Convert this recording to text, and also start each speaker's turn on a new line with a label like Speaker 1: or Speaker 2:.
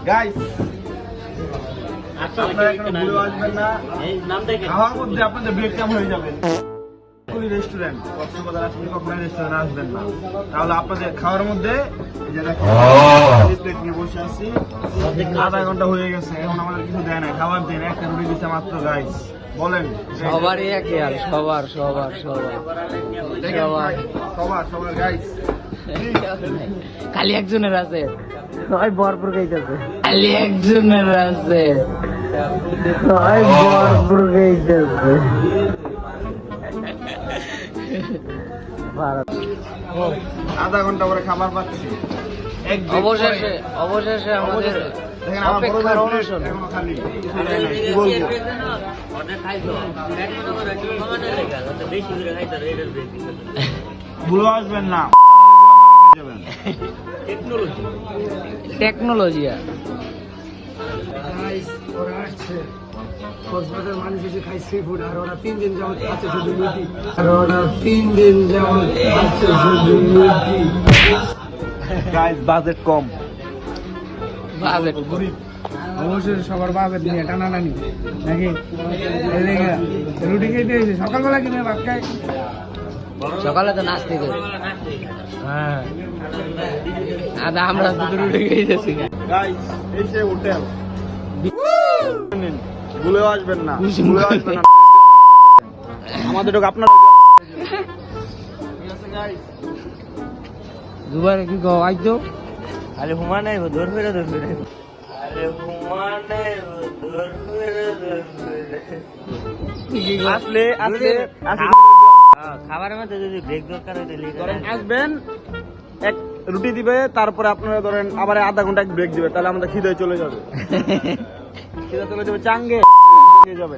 Speaker 1: Guys আপনারা এখানে ভুলে আসবেন না, খাওয়ার মধ্যে আপনাদের ব্রেক টাইম হয়ে যাবে। রেস্টুরেন্ট কক্সবাজার আসলে কখনোই রেস্টুরেন্ট আসবেন না, তাহলে আপনাদের খাওয়ার মধ্যে প্লেট নিয়ে বসে আছি, আধা ঘন্টা হয়ে গেছে, এখন আমাদের কিছু দেয় নাই, খাবার দেয় না, একটা রুটি দিচ্ছে মাত্র। গাইস বলেন
Speaker 2: সবারই একই আর সবার সবার সবার
Speaker 1: সবার সবার গাইস
Speaker 2: খালি একজনের আছে, সবাই ভরপুর খাইতেছে। খালি একজনের আছে, সবাই ভরপুর খাইতেছে।
Speaker 1: আধা ঘন্টা পরে খাবার পাচ্ছি।
Speaker 2: অবশেষে অবশেষে আমাদের অপেক্ষার অনশন।
Speaker 1: এখনো খালি কিছু দেয় নাই, কি বলবো? ভুলে আসবেন না,
Speaker 2: টেকনোলজি
Speaker 3: কক্সবাজার মানুষ এসে খায় সি ফুড, আর ওরা 3 দিন যাবত খাচ্ছে শুধু রুটি, আর ওরা 3 দিন যাবত খাচ্ছে শুধু রুটি।
Speaker 1: গাইস বাজেট কম,
Speaker 2: বাজেট
Speaker 3: অবশ্যই সবার বাজেট নিয়ে টানাটানি নাকি? এদিকে রুটি খেতে এসে সকালবেলা কিনে ভাত খায়,
Speaker 2: সকালে তো নাস্তা করি। হ্যাঁ আমরা দুটো রুটি খেয়েছি।
Speaker 1: গাইস এই সে হোটেল, ভুলেও আসবেন না, ভুলেও আসবেন না, আমাদের আপনারা ঠিক আছে গাইস।
Speaker 2: দুবার কি গো আইতো
Speaker 4: আরে হুমা নাই ধর ফেরে আরে হুমা নাই ধর ফেরে
Speaker 1: আসলে আসলে
Speaker 4: খাবারের মধ্যে যদি ব্রেক দরকার হয় তাহলে
Speaker 1: ধরেন আসবেন, এক রুটি দিবে, তারপরে আপনারা ধরেন আবার আধা ঘন্টা ব্রেক দিবে, তাহলে আমাদের খিদে চলে যাবে, খিদে চলে যাবে, চাঙ্গে যাবে।